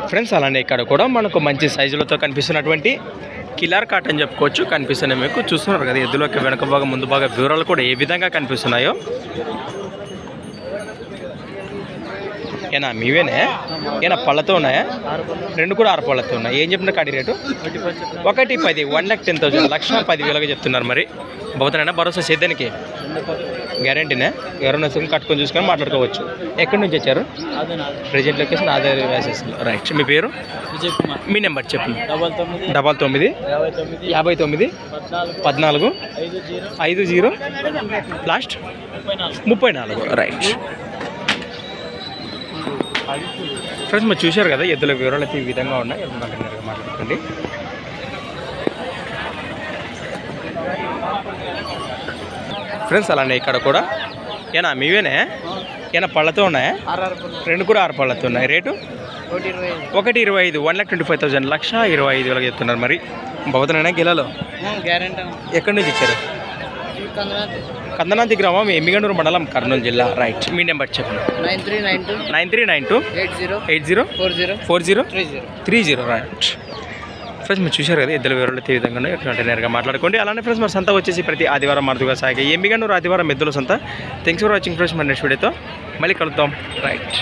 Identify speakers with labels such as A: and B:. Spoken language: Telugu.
A: ఫ్రెండ్స్ అలానే ఇక్కడ కూడా మనకు మంచి సైజులతో కనిపిస్తున్నటువంటి కిలార్ కాట్ అని చెప్పుకోవచ్చు. కనిపిస్తున్నాయి మీకు, చూస్తున్నారు కదా ఎద్దులోకి వెనక భాగం ముందు భాగం వివరాలు కూడా ఏ విధంగా కనిపిస్తున్నాయో. ఏనా మీవేనే? ఏనా పళ్ళతో ఉన్నాయా? రెండు కూడా 6 పళ్ళతో ఉన్నాయి. ఏం చెప్పిన కాడి రేటు? 1,10,000 1,10,000 1,10,000 చెప్తున్నారు. మరి బహుతనైనా భరోసా చేద్దానికి గ్యారంటీనే. ఎవరైనా సుఖం కట్టుకొని చూసుకొని మాట్లాడుకోవచ్చు. ఎక్కడి నుంచి వచ్చారు? ప్రెజెంట్ లొకేషన్ ఆధార్ వ్యాసెస్లో. రైట్. మీ పేరు? మీ నెంబర్ చెప్పండి. 99 59 14 50 లాస్ట్ 34. రైట్ ఫ్రెండ్స్, మీరు చూశారు కదా ఎద్దుల వివరాలు అయితే ఈ విధంగా ఉన్నాయి. మాట్లాడుకోండి. ఫ్రెండ్స్ అలానే ఇక్కడ కూడా ఏనా మీవేనే? ఏనా పళ్ళతో ఉన్నాయా? రెండు కూడా 6 పళ్ళతో ఉన్నాయి. రేటు 1,25,000 1,25,000 1,25,000 చెప్తున్నారు. మరి బహుతనైనా గిలలో ఎక్కడి నుంచి ఇచ్చారు? కందనాంతి గ్రామం, ఎమ్మిగనూరు మండలం, కర్నూలు జిల్లా. రైట్. మీ నెంబర్ చెప్పండి. 9392 80 40 30. రైట్ ఫ్రెండ్స్, మీరు చూశారు కదా ఎద్దుల వివరాలు ఈ విధంగా నేరుగా మాట్లాడుకోండి. అలానే ఫ్రెండ్స్ మరి సంత వచ్చేసి ప్రతి ఆదివారం మరుదుగా సాగే ఎమ్మిగనూరు ఆదివారం ఎద్దుల సంత. Thanks for watching friends. మరి నెక్స్ట్ వీడియోతో మళ్ళీ కలుద్దాం. రైట్.